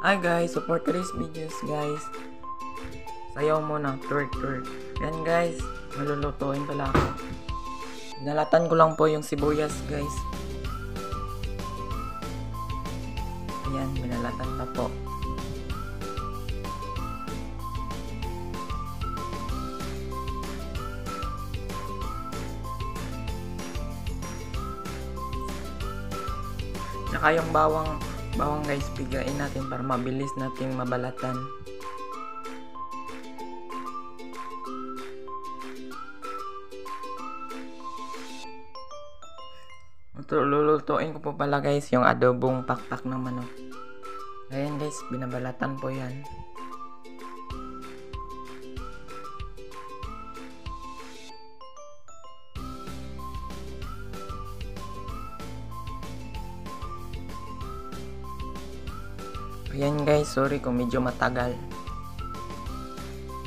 Hi guys, support today's videos guys. Sayaw muna, twerk. Yan guys, malulutuin pala ako. Nalatan ko lang po yung sibuyas guys. Ayan, binalatan pa po. Tsaka yung bawang guys, bigain natin para mabilis nating mabalatan. Lulutuin ko po pala guys yung adobong pakpak ng manok. Ayan guys, binabalatan po yan. Ayan guys, sorry kung medyo matagal.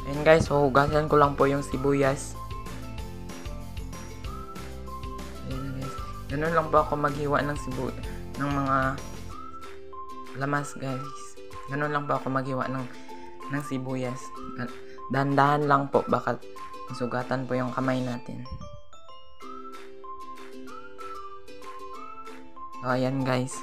Ayan guys, huhugasan ko lang po yung sibuyas. Ayan guys, ganun lang po ako maghiwa ng ng mga lamas guys. Ganun lang po ako maghiwa ng sibuyas. Dahan-dahan lang po, baka masugatan po yung kamay natin. So ayan guys.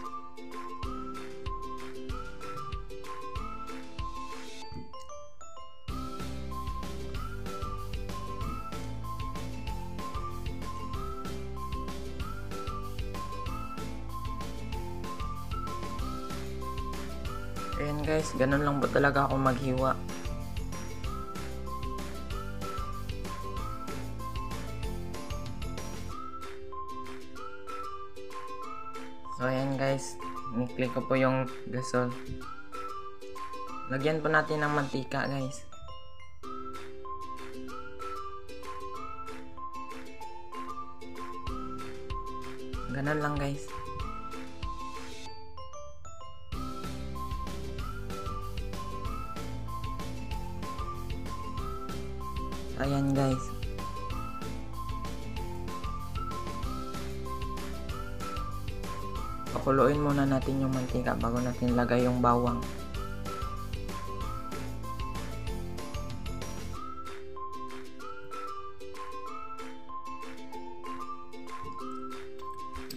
Ayan guys, ganun lang po talaga ako maghiwa. So ayan guys, i-click ko po yung gasol. Lagyan po natin ng mantika guys. Ganun lang guys. Ayan guys. Pakuluin muna natin yung mantika bago natin lagay yung bawang.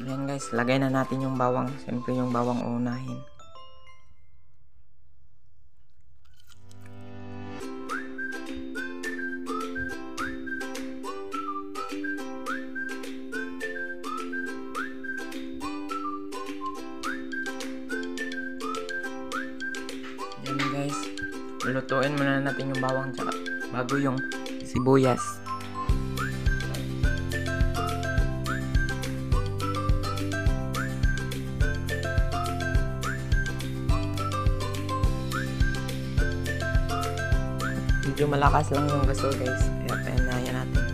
Ayan guys, lagay na natin yung bawang. Siyempre yung bawang uunahin. Yan guys, lulutuin muna natin yung bawang tsaka bago yung sibuyas. Medyo malakas lang yung gasol guys, kaya painayan natin.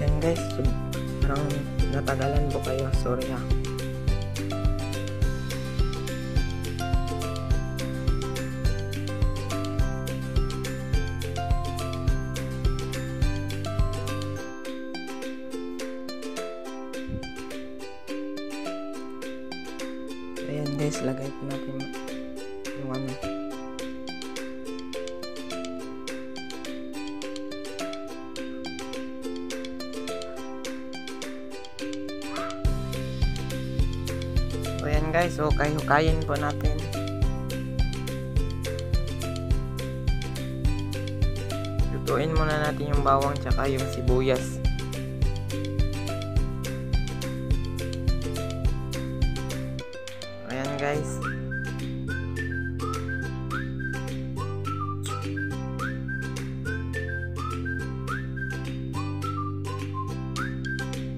Yan guys, parang natagalan po kayo, sorry ha. Ayan guys, lagay po natin yung ano. So ayan guys, so hukayin po natin. Lutuin muna natin yung bawang tsaka yung sibuyas. Ayan guys.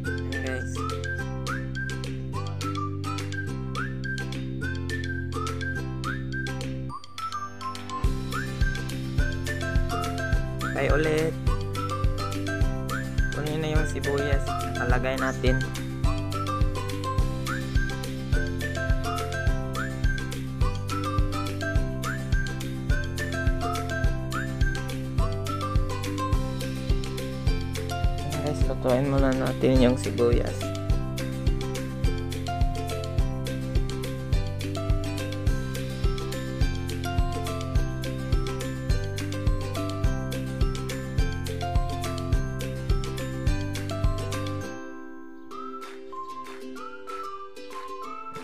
Ayan guys. Okay ulit. Kunin na yung sibuyas. Nakalagay natin. Lutuin muna natin yung sibuyas.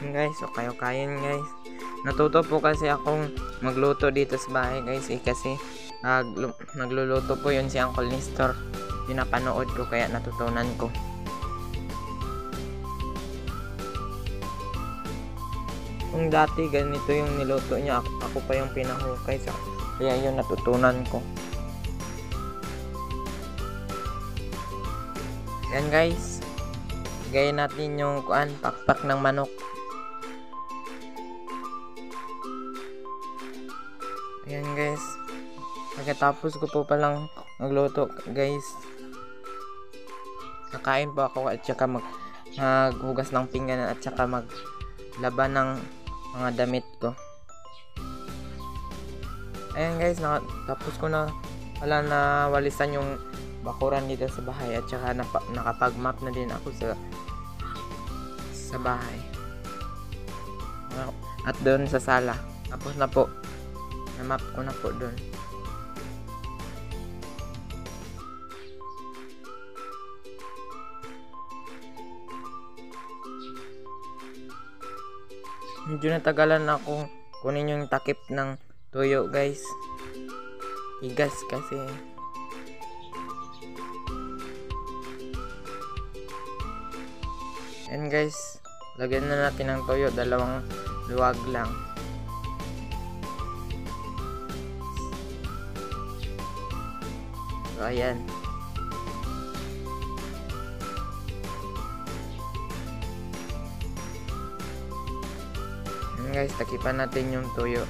Guys, so kayo-kayan guys. Natuto po kasi akong magluto dito sa bahay guys kasi nagluluto po yun si Uncle Nestor. Pinapanood ko kaya natutunan ko. Kung dati ganito yung niluto niya, ako pa yung pinahukay kaya yun natutunan ko. Yan guys, gayin natin yung pakpak ng manok. Ayan guys, pagkatapos ko po palang magluto guys, kakain po ako at saka maghugas ng pinggan at saka maglaban ng mga damit ko. Ayan guys, tapos ko na pala nawalisan yung bakuran dito sa bahay at saka nakapag-map na din ako sa bahay at doon sa sala. Tapos na po, na-map ko na po doon. Medyo natagalan ako kunin yung takip ng tuyo guys. Tigas kasi. And guys, lagyan na natin ng toyo, 2 luwag lang. So ayan. And guys, takipan natin yung toyo.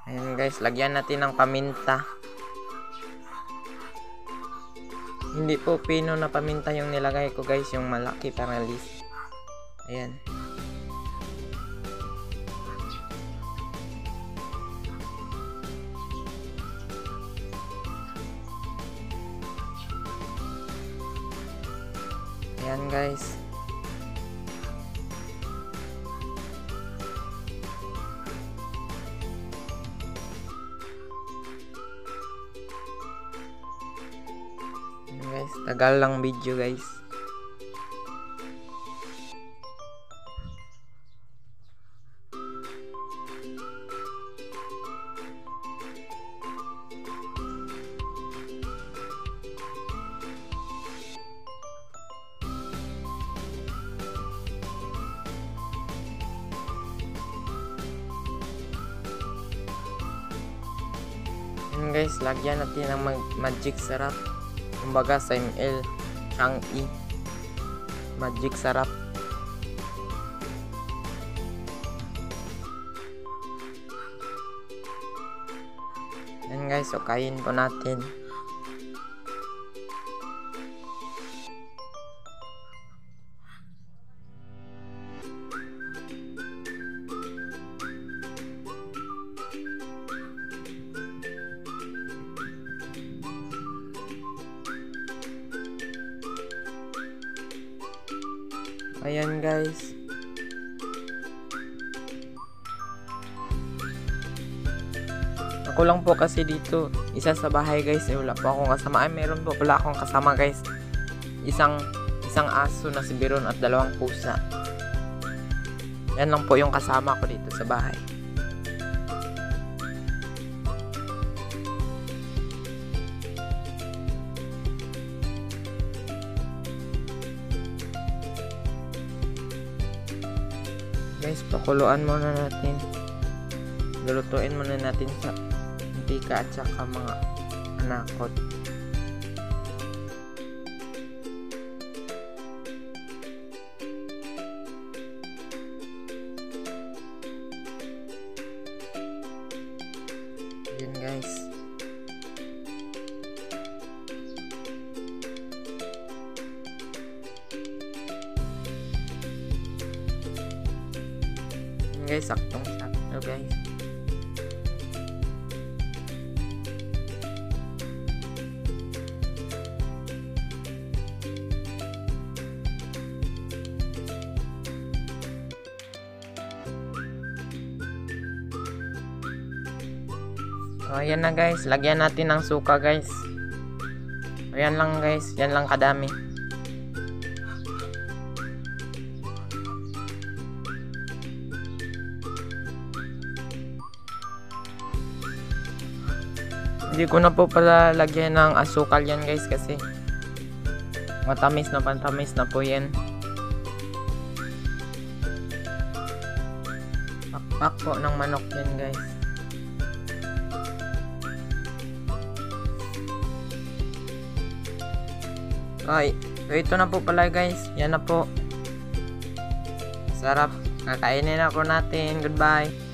Ayan guys, lagyan natin ng paminta. Hindi po pino na paminta yung nilagay ko guys, yung malaki para lis. Ayan. Ayan guys. Guys, tagal lang video guys. And guys, lagyan natin ng magic sarap. Kumbaga sa ML Chang-E magic sarap. Yan guys, so kain po natin. Ayan guys. Ako lang po kasi dito, isa sa bahay guys, wala po akong kasama. Ay, meron po pala akong kasama guys. Isang aso na si Biron at 2 pusa. Yan lang po yung kasama ko dito sa bahay. Guys, pakuluan muna natin. Lulutuin muna natin sa mantika at saka mga anakot. Yan guys. Yan guys, saktong sakto guys. So, ayan na guys, lagyan natin ng suka guys. Ayan lang guys, yan lang kadami. Hindi ko na po pala lagyan ng asukal yan guys kasi matamis na po yan. Pakpak po ng manok yan guys. Okay, so ito na po pala guys. Yan na po. Sarap. Kakainin na po natin. Goodbye.